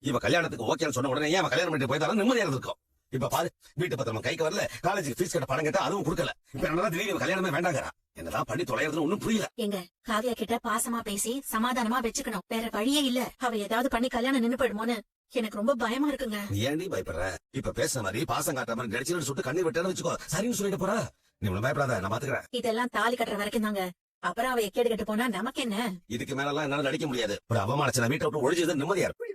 இவ கல்யாணத்துக்கு ஓகேன்னு சொன்ன உடனே ஏன் அவன் கல்யாணம் பண்ணிட்டு போய்தாலும் நிம்மதியா இருந்திருக்கும். இப்ப பாரு, வீட்டு பத்திரமா கைக்கு வரல, காலேஜுக்கு ஃபீஸ் கட்ட பணம் கேட்டா அதுவும் கொடுக்கல. இப்ப என்னதான் திடீர்னு கல்யாணமே வேண்டாங்கிறா. என்னதான் பண்ணி தொலைறதுன்னு ஒண்ணும் புரியல. எங்க காவியா கிட்ட பாசமா பேசி சமாதானமா வச்சுக்கணும். வேற வழியே இல்ல. அவ ஏதாவது பண்ணி கல்யாணம் நின்னு போயிடுமோன்னு எனக்கு ரொம்ப பயமா இருக்குங்க. நீ ஏன்டி பயப்படுற? இப்ப பேசுற மாதிரி பாசம் காட்டுற மாதிரி நடிச்சுன்னு சொல்லிட்டு கண்ணீர் விட்டேன்னு வச்சுக்கோ, சரின்னு சொல்லிட்டு போறா. நீ ஒண்ணு பயப்படாத, நான் பாத்துக்கிறேன். இதெல்லாம் தாலி கட்டுற வரைக்கும் தாங்க. அப்புறம் அவ எக்கேடு கட்டு போனா நமக்கு என்ன? இதுக்கு மேல எல்லாம் என்னால நடிக்க முடியாது. ஒரு அவமானச்சன வீட்டை விட்டு ஒழிஞ்சது நிம்மதியா இருக்கும்.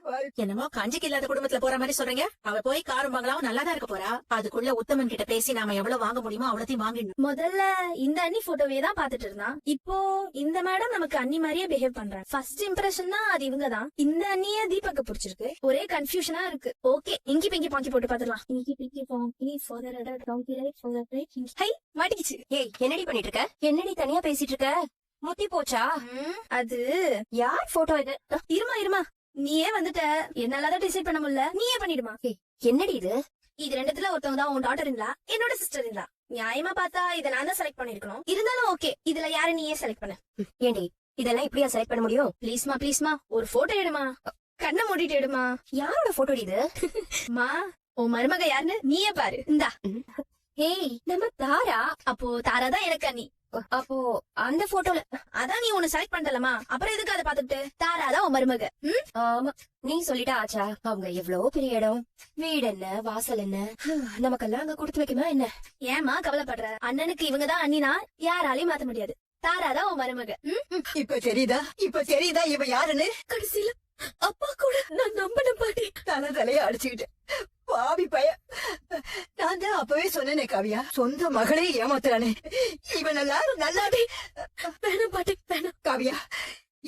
என்னமோ கஞ்சிக்கு இல்லாத குடும்பத்துல போற மாதிரி சொல்றீங்க. அவ போய் காரும் பங்களாவும் நல்லாதான் இருக்க போறா. அதுக்குள்ள உத்தமன் கிட்ட பேசி நாம எவ்வளவு வாங்க முடியுமோ அவ்வளத்தையும் வாங்கிடணும். முதல்ல இந்த அண்ணி போட்டோவே தான் பாத்துட்டு இருந்தான். இப்போ இந்த மேடம் நமக்கு அண்ணி மாதிரியே பிஹேவ் பண்றாங்க. ஃபர்ஸ்ட் இம்ப்ரெஷன் தான் அது இவங்கதான். இந்த அண்ணிய தீபக்கு பிடிச்சிருக்கு. ஒரே கன்ஃபியூஷனா இருக்கு. ஓகே, இங்கி பிங்கி பாங்கி போட்டு பாத்துக்கலாம். இங்கி பிங்கி பாங்கி ஹை மாட்டிக்கிச்சு. ஏய், என்னடி பண்ணிட்டு இருக்க? என்னடி தனியா பேசிட்டு இருக்க? முத்தி போச்சா? அது யார் போட்டோ இது? இருமா நீயே வந்துட்ட. என்னாலதான் டிசைட் பண்ண முடியல, நீயே பண்ணிடுமா. என்னடி இது? இது ரெண்டுத்துல ஒருத்தவங்க தான் உன் டாட்டர் இருந்தா, என்னோட சிஸ்டர் இருந்தா. நியாயமா பார்த்தா இத நான் தான் செலக்ட் பண்ணிருக்கணும். இருந்தாலும் ஓகே, இதுல யாரு நீயே செலக்ட் பண்ண. ஏண்டி இதெல்லாம் இப்படியா செலக்ட் பண்ண முடியும்? ப்ளீஸ்மா ஒரு போட்டோ எடுமா. கண்ணை மூடிட்டு எடுமா. யாரோட போட்டோ இது? மா, உன் மருமக யாருன்னு நீயே பாரு. இந்தா. ஏய், நம்ம தாரா. அப்போ தாரா தான் எனக்கு அண்ணி. அப்போ அந்த போட்டோல அதான் நீ ஒண்ணு செலக்ட் பண்ணலமா, அப்புறம் எதுக்கு அதை பாத்துட்டு? தாரா தான் உன் மருமக. ஆமா, நீ சொல்லிட்டா ஆச்சா. அவங்க எவ்வளவு பெரிய இடம், வீடு என்ன, வாசல் என்ன, நமக்கெல்லாம் அங்க கொடுத்து வைக்குமா என்ன? ஏமா கவலைப்படுற? அண்ணனுக்கு இவங்கதான் அண்ணினா யாராலையும் மாத்த முடியாது. தாரா தான் உன் மருமக. இப்ப தெரியுதா இவ யாருன்னு? கடைசியில அப்பா கூட நான் நம்பின பாட்டி தலைய அடிச்சுக்கிட்டேன். பாவி பைய. நான் தான் அப்பவே சொன்னேனே காவியா, சொந்த மகளே ஏமாத்துறானே. இவன் எல்லாரும் நல்லாவே. வேணாம் பாட்டி வேணாம். காவியா,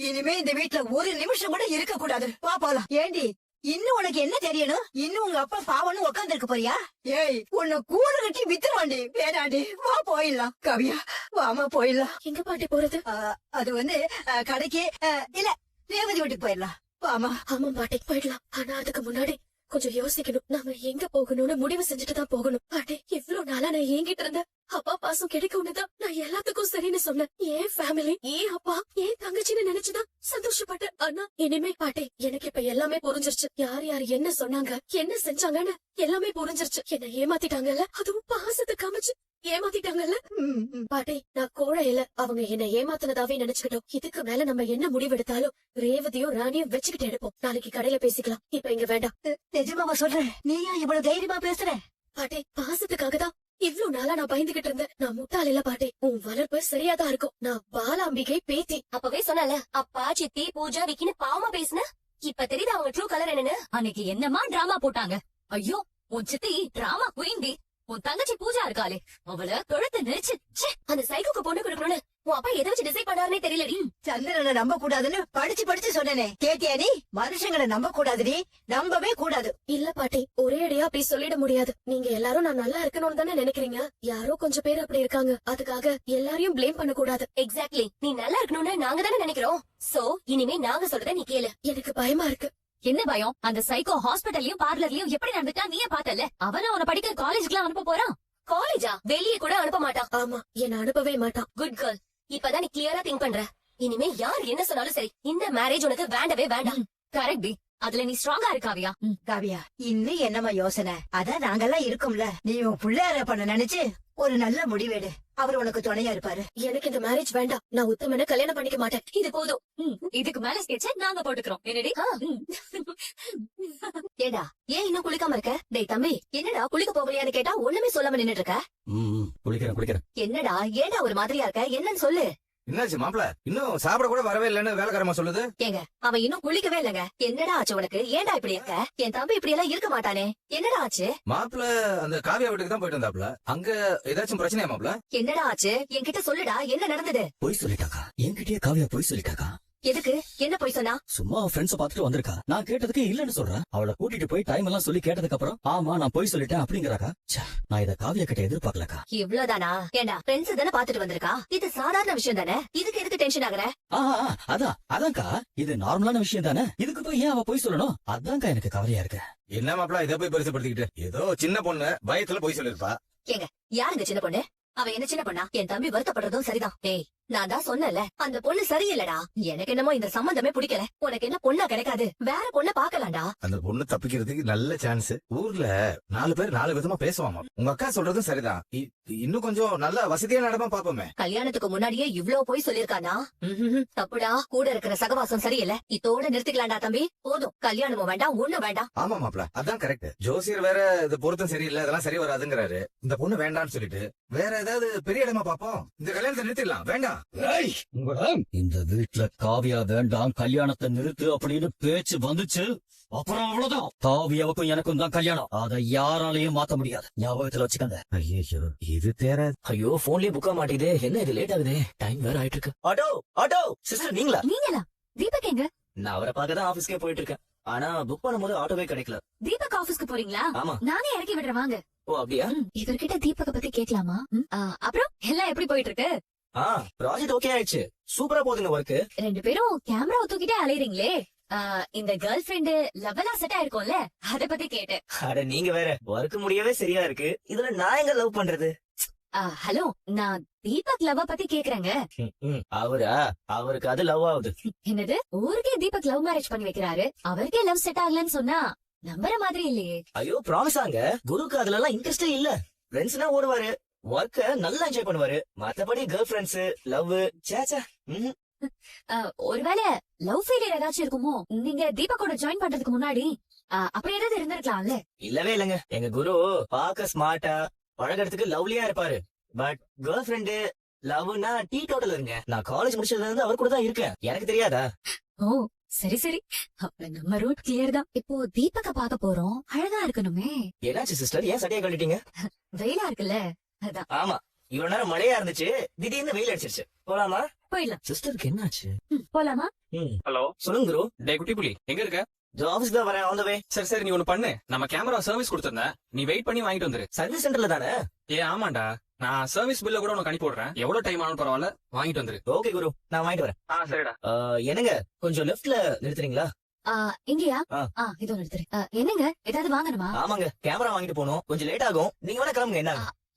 இனிமே இந்த வீட்டுல ஒரு நிமிஷம் கூட இருக்க கூடாது. வா போலாம். ஏண்டி, இன்னும் உனக்கு என்ன தெரியணும்? இன்னும் உங்க அப்பா பாவன்னு உட்கார்ந்து இருக்க போறியா? ஏய், உன்னை கூறு கட்டி வித்துருவாண்டி. வேணாண்டி, வா போயிடலாம். காவியா, வாமா போயிடலாம். எங்க பாட்டி போறது? அது வந்து கடைக்கு இல்ல, ரேவதி வீட்டுக்கு போயிடலாம். வாமா. ஆமா பாட்டி போயிடலாம். ஆனா அதுக்கு முன்னாடி கொஞ்சம் யோசிக்கணும். நாம எங்க போகணும்னு முடிவு செஞ்சுட்டு தான் போகணும். பாட்டி, இவ்வளவு நாளா நான் ஏங்கிட்டு இருந்தேன். அப்பா பாசம் கிடைக்கும்னுதான் நான் எல்லாத்துக்கும் சரின்னு சொன்னேன். ஏன் ஃபேமிலி, ஏன் அப்பா, ஏன் தங்கச்சின்னு நினைச்சுதான் சந்தோஷப்பட்டேன். ஆனா இனிமே பாட்டி, எனக்கு இப்ப எல்லாமே புரிஞ்சிருச்சு. யார் யார் என்ன சொன்னாங்க, என்ன செஞ்சாங்கன்னு எல்லாமே புரிஞ்சிருச்சு. என்ன ஏமாத்திட்டாங்கல்ல, அதுவும் பாசத்தை காமிச்சு ஏமாத்திட்டாங்கல்ல. பாட்டி, நான் கோழை இல்ல. அவங்க என்ன ஏமாத்தினதாவே நினைச்சுக்கிட்டோம். இதுக்கு மேல நம்ம என்ன முடிவெடுத்தாலும் ரேவதியும் ராணியும் வச்சுக்கிட்டு எடுப்போம். நாளைக்கு கடையில பேசிக்கலாம். இப்ப இங்க வேண்டாம். நிஜமாவா சொல்றேன்? நீயா இவ்வளவு தைரியமா பேசுற? பாட்டி, பாசத்துக்காக தான் இவ்ளோ நாளா நான் பயந்துகிட்டு இருந்தேன். நான் முட்டாள் இல்ல பாட்டி. உன் வளர்ப்பு சரியாதான் இருக்கும். நான் பாலாம்பிகை பேத்தி. அப்பவே சொன்னல, அப்பா சித்தி பூஜா விக்கின்னு பாவமா பேசுன. இப்ப தெரியுது அவங்க ட்ரூ கலர் என்னன்னு. அன்னைக்கு என்னமா டிராமா போட்டாங்க. ஐயோ, உன் சித்தி டிராமா குயின்டி. உன் தங்கச்சி பூஜா இருக்காளே, அவள தொழுத்து நெரிச்சு. அந்த சைக்கோக்கு பொண்ணு கொடுக்கணும்னு உன் அப்பா எதை வச்சு டிசைட் பண்ணாருன்னே தெரியலடி. சந்திரனை நம்ப கூடாதுன்னு படிச்சு சொன்னேனே, கேட்டியா நீ? மனுஷங்களை நம்ப கூடாதுடி, நம்பவே கூடாது. இல்ல பாட்டி, ஒரே அடியா அப்படி சொல்லிட முடியாது. நீங்க எல்லாரும் நான் நல்லா இருக்கணும்னு தானே நினைக்கிறீங்க. யாரோ கொஞ்சம் பேர் அப்படி இருக்காங்க. அதுக்காக எல்லாரையும் பிளேம் பண்ண கூடாது. எக்ஸாக்ட்லி, நீ நல்லா இருக்கணும்னு நாங்க தானே நினைக்கிறோம். சோ இனிமே நாங்க சொல்றத நீ கேளு. எனக்கு பயமா இருக்கு. என்ன பயம்? அந்த சைக்கோ ஹாஸ்பிட்டல்லயும் பார்லர்லயும் எப்படி நடந்துட்டா நீயே பார்த்தல. அவன உன படிக்க காலேஜ்க்குலாம் அனுப்ப போறான். காலேஜா? வெளியே கூட அனுப்ப மாட்டான். ஆமா, என்ன அனுப்பவே மாட்டான். Good girl. இப்பதான் நீ கிளியரா திங்க் பண்ற. இனிமே யார் என்ன சொன்னாலும் சரி, இந்த மேரேஜ் உனக்கு வேண்டவே வேண்டாம். கரெக்ட் டி. அதுல நீ ஸ்ட்ராங்கா இருக்காவியா? காவியா, இன்னும் என்னமா யோசனை? அதான் நாங்கெல்லாம் இருக்கோம்ல. நீ உன் பிள்ளையார பண்ண நினைச்சு ஒரு நல்ல முடிவேடு. அவர் உனக்கு துணையா இருப்பாரு. எனக்கு இந்த மேரேஜ் வேண்டாம். நான் உத்தமனை கல்யாணம் பண்ணிக்க மாட்டேன். இது போதும். இதுக்கு மேல ஸ்கெட்ச நாங்க போட்டுக்கிறோம். என்னடி? ஏடா, ஏன் இன்னும் குளிக்காம இருக்க? டேய் தம்பி, என்னடா குளிக்க போகலையான்னு கேட்டா ஒண்ணுமே சொல்லாம நின்னுட்டு இருக்க. குளிக்கிறேன். என்னடா, ஏடா ஒரு மாதிரியா இருக்க? என்னன்னு சொல்லு. என்னாச்சு மாப்பிள? இன்னும் சாப்பிட கூட வரவே இல்லன்னு வேலைக்காரமா சொல்லுது. ஏங்க, அவன் இன்னும் குளிக்கவே இல்லங்க. என்னடா ஆச்சு உனக்கு? ஏன்டா இப்படி இருக்க? என் தம்பி இப்படி எல்லாம் இருக்க மாட்டானே. என்னடா ஆச்சு? மாப்பிள அந்த காவியா வீட்டுக்கு தான் போயிட்டு வந்தாப்ல. அங்க ஏதாச்சும் பிரச்சனையா மாப்பிள? என்னடா ஆச்சு? என்கிட்ட சொல்லுடா, என்ன நடந்தது? பொய் சொல்லிட்டாக்கா. என்கிட்டயே காவியா பொய் சொல்லிட்டாக்கா. எதுக்கு? என்ன போய் சொன்னா? சும்மா ஃப்ரெண்ட்ஸ் பாத்துட்டு வந்திருக்கா. நான் கேட்டதுக்கு இல்லன்னு சொல்றேன். அவளை கூட்டிட்டு போய் டைம் எல்லாம் சொல்லி கேட்டதுக்கு அப்புறம் ஆமா நான் போய் சொல்லிட்டேன் அப்படிங்கறாக்கா. நான் இத காவியா கிட்ட எதிர்பார்க்கலக்கா. இவ்வளவுதானா? ஏண்டா, ஃப்ரெண்ட்ஸ் தானே பாத்துட்டு வந்திருக்கா. இது சாதாரண விஷயம் தானே. இதுக்கு எதுக்கு டென்ஷன் ஆகுற? அதான்க்கா, இது நார்மலான விஷயம் தானே. இதுக்கு போய் ஏன் அவ போய் சொல்லணும்? அதான்க்கா எனக்கு கவலையா இருக்கு. என்ன மாப்பிள இதை போய் பெருசுப்படுத்திக்கிட்டு? ஏதோ சின்ன பொண்ணு பயத்துல போய் சொல்லிருப்பா. ஏங்க, யாருங்க சின்ன பொண்ணு? அவ என்ன சின்ன பொண்ணா? என் தம்பி வருத்தப்படுறதும் சரிதான். ஏய், நான் தான் சொன்னல அந்த பொண்ணு சரியில்லடா. எனக்கு என்னமோ இந்த சம்பந்தமே பிடிக்கல. உனக்கு என்ன பொண்ணா கிடைக்காது, வேற பொண்ண பாக்கலாம்டா. அந்த பொண்ணு தப்பிக்கிறதுக்கு நல்ல சான்ஸ். ஊர்ல 4 பேர் 4 விதமா பேசுவாங்க. உங்க அக்கா சொல்றதும் சரிதான். இன்னும் கொஞ்சம் நல்ல வசதியான இடமா பாப்போமே. கல்யாணத்துக்கு முன்னாடியே இவ்ளோ போய் சொல்லிருக்கானா? தப்புடா. கூட இருக்கிற சகவாசம் சரியில்லை. இதோட நிறுத்திக்கலாம்டா தம்பி. போதும், கல்யாணமும் வேண்டாம், ஒண்ணும் வேண்டாம். ஆமா மாப்ள, அதான் கரெக்ட். ஜோசியர் வேற இது பொருத்தம் சரியில்லை, இதெல்லாம் சரி வராதுங்கிறாரு. இந்த பொண்ணு வேண்டாம்னு சொல்லிட்டு வேற ஏதாவது பெரிய இடமா பாப்போம். இந்த கல்யாணத்தை நிறுத்திடலாம். வேண்டாம். இந்த வீட்ல காவியா வேண்டாம், கல்யாணத்தை நிறுத்து அப்படின்னு பேச்சு வந்துச்சு, அப்புறம் அவ்வளவுதான். காவியாவுக்கும் எனக்கும் தான் கல்யாணம். அதை யாராலையும் மாத்த முடியாது. ஞாபகத்துல வச்சுக்கங்க. ஐயோ, இது தேர. ஐயோ, போன்லயே புக்க மாட்டேங்குதே. என்ன இது லேட் ஆகுதே? டைம் வேற ஆயிட்டு இருக்கு. ஆட்டோ ஆட்டோ சிஸ்டர், நீங்களா? நீங்களா? தீபக் எங்க? நான் அவரை பார்க்க தான் ஆபீஸ்க்கே போயிட்டு இருக்கேன். ஆனா புக் பண்ணும்போது ஆட்டோவே கிடைக்கல. தீபக் ஆபீஸ்க்கு போறீங்களா? ஆமா. நானே இறக்கி விடுறேன் வாங்க. ஓ அப்படியா? இவர்கிட்ட தீபக்க பத்தி கேட்கலாமா? அப்புறம் எல்லாம் எப்படி போயிட்டு இருக்கு? ப்ராஜெக்ட் ஓகே ஆயிடுச்சு. சூப்பரா போகுதுங்க ஒர்க். 2 பேரும் கேமரா தூக்கிட்டே அலையறீங்களே. இந்த கேர்ள் ஃபிரெண்ட் லவ்வெல்லாம் செட் ஆயிருக்கும்ல, அத பத்தி கேட்டேன். அட நீங்க வேற, ஒர்க் முடியவே சரியா இருக்கு. இதுல நான் எங்க லவ் பண்றது? ஹலோ, நான் தீபக் லவ்வ பத்தி கேக்குறேங்க. அவருக்கு அது லவ் ஆகுது. என்னது, ஊருக்கே தீபக் லவ் மேரேஜ் பண்ணி வைக்கிறாரு, அவருக்கே லவ் செட் ஆகலன்னு சொன்னா நம்புற மாதிரி இல்லையே. ஐயோ ப்ராமிஸாங்க, குருக்கு அதுல எல்லாம் இன்ட்ரெஸ்டே இல்ல. ஃப்ரெண்ட்ஸ்னா ஓடுவாரு, ஒர்க்க நல்லா என்ஜாய் பண்ணுவாரு. மத்தபடி கேர்ள் ஃபிரெண்ட்ஸ் லவ் சேச்சா. ஒருவேளை லவ் ஃபெயிலியர் ஏதாச்சும் இருக்குமோ? நீங்க தீபக்கோட ஜாயின் பண்றதுக்கு முன்னாடி அப்படி ஏதாவது இருந்திருக்கலாம்ல? இல்லவே இல்லங்க. எங்க குரு பாக்க ஸ்மார்ட்டா, பழகிறதுக்கு லவ்லியா இருப்பாரு. பட் கேர்ள் ஃபிரெண்டு லவ்னா டீ டோட்டல் இருங்க. நான் காலேஜ் முடிச்சதுல இருந்து அவர் கூட தான் இருக்கேன். எனக்கு தெரியாதா? ஓ சரி சரி, அப்ப நம்ம ரூட் கிளியர் தான். இப்போ தீபக்க பாக்க போறோம், அழகா இருக்கணுமே. என்னாச்சு சிஸ்டர், ஏன் சட்டையை கட்டிட்டீங்க? வெயிலா இருக்குல்ல, அதான். ஆமா, இவ்வளவு நேரம் மழையா இருந்துச்சு, திடீர்னு வெயில் அடிச்சிருச்சு. போலாமா? போயிடலாம். சிஸ்டருக்கு என்னாச்சு? போலாமா? ஹலோ, சொல்லுங்க குரு. டே குட்டி புலி, எங்க இருக்க? ஆபீஸ் தான் வரேன், ஆன் த வே. சரி சரி, நீ ஒண்ணு பண்ணு. நம்ம கேமரா சர்வீஸ் கொடுத்திருந்தேன், நீ வெயிட் பண்ணி வாங்கிட்டு வந்துரு. சர்வீஸ் சென்டர்ல தானே? ஆமாண்டா, நான் சர்வீஸ் பில்ல கூட உனக்கு அனுப்பி விடுறேன். எவ்வளவு டைம் ஆனாலும் பரவாயில்ல, வாங்கிட்டு வந்துரு. ஓகே குரு, நான் வாங்கிட்டு வரேன். சரிடா. என்னங்க, கொஞ்சம் லெஃப்ட்ல நிறுத்துறீங்களா? இங்கயா? ஆ. இதோ நிறுத்துறேன். என்னங்க, ஏதாவது வாங்கணுமா? ஆமாங்க, கேமரா வாங்கிட்டு போகணும், கொஞ்சம் லேட் ஆகும். நீங்க வேணா கிளம்புங்க. என்ன?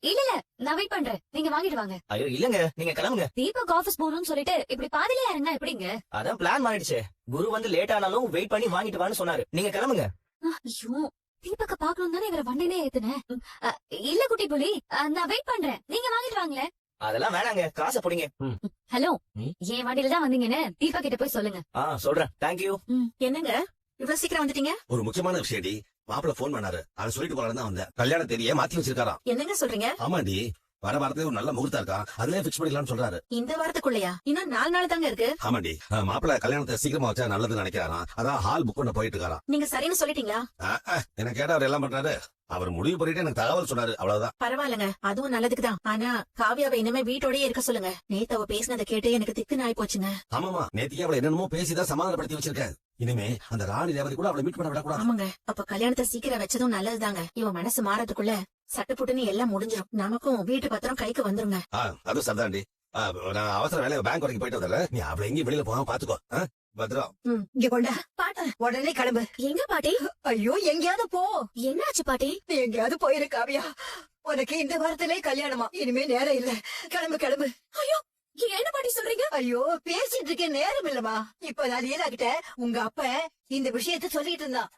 இல்ல இல்ல, நான் வெயிட் பண்றேன், நீங்க வாங்கிட்டு வாங்க. ஐயோ இல்லங்க, நீங்க கிளம்புங்க. தீபக் ஆபீஸ் போகணும்னு சொல்லிட்டு இப்படி பாதிலே இறங்க எப்படிங்க? அதான் பிளான் மாறிடுச்சு. குரு வந்து லேட் ஆனாலும் வெயிட் பண்ணி வாங்கிட்டு வான்னு சொன்னாரு. நீங்க கிளம்புங்க. ஐயோ, தீபக்க பாக்கணும் தானே இவர வண்டிலே ஏத்துனேன். இல்ல குட்டி புலி, நான் வெயிட் பண்றேன், நீங்க வாங்கிட்டு வாங்களேன். அதெல்லாம் வேணாங்க, காசை புடிங்க. ஹலோ, என் வண்டியில தான் வந்தீங்கன்னு தீபக் கிட்ட போய் சொல்லுங்க. சொல்றேன். தேங்க்யூ. என்னங்க இவ்வளவு சீக்கிரம் வந்துட்டீங்க? ஒரு முக்கியமான விஷயம்டி. மாப்பிள்ள போன் பண்ணாரு, அதை சொல்லிட்டு போறான்னு தான் வந்தேன். கல்யாண தேதியை மாத்தி வச்சிருக்காராம். என்னங்க சொல்றீங்க? ஆமாண்டி, வர வாரத்துல ஒரு நல்ல முகூர்த்தம் இருக்கா, அதுலயே பிக்ஸ் பண்ணிக்கலாம்னு சொல்றாரு. இந்த வாரத்துக்குள்ளயா? இன்னும் 4 நாள் தாங்க இருக்கு. ஆமாண்டி, மாப்பிள்ள கல்யாணத்தை சீக்கிரமா வச்சா நல்லதுன்னு நினைக்கிறாராம். அதான் ஹால் புக் பண்ண போயிட்டு இருக்காராம். நீங்க சரின்னு சொல்லிட்டீங்களா? என்ன கேட்டா அவர் எல்லாம் பண்றாரு. அவர் முடிவு பண்ணிட்டு எனக்கு தகவல் சொன்னாரு, அவ்வளவுதான். பரவாயில்லங்க, அதுவும் நல்லதுக்கு தான். ஆனா காவியாவை இனிமே வீட்டோடயே இருக்க சொல்லுங்க. நேத்து அவ பேசினதை கேட்டு எனக்கு திக்குன்னு ஆயி போச்சுங்க. ஆமாமா, நேத்திக்கு அவளை என்னென்னமோ பேசிதான் சமாதானப்படுத்தி வச்சிருக்கேன். இனிமே அந்த ராணி தேவதை கூட அவளை மீட் பண்ண விடக்கூடாது. ஆமாங்க, அப்ப கல்யாணத்தை சீக்கிரம் வச்சதும் நல்லதுதாங்க. இவன் மனசு மாறதுக்குள்ள சட்டுப்புட்டுன்னு எல்லாம் முடிஞ்சிடும். நமக்கும் வீட்டு பத்திரம் கைக்கு வந்துருங்க. அதுவும் சரிதாண்டி. நான் அவசர வேலையை பேங்க் வரைக்கும் போயிட்டு வரல. நீ அவளை எங்கேயும் வெளியில போகாம பாத்துக்கோ. பத்திரம். இங்க கொண்டா பாட்டா, உடனே கிளம்பு. எங்க பாட்டி? ஐயோ, எங்கேயாவது போ. என்னாச்சு பாட்டி? நீ எங்கேயாவது போயிரு காவியா. உனக்கு இந்த வாரத்திலே கல்யாணமா? இனிமே நேரம் இல்ல, கிளம்பு கிளம்பு. ஐயோ, என்ன பாட்டி சொல்றீங்க? ஐயோ, பேசிட்டு இருக்க நேரம் இல்லமா. இப்ப நான் லீலா கிட்ட உங்க அப்ப இந்த விஷயத்த சொல்லிட்டு இருந்தான்.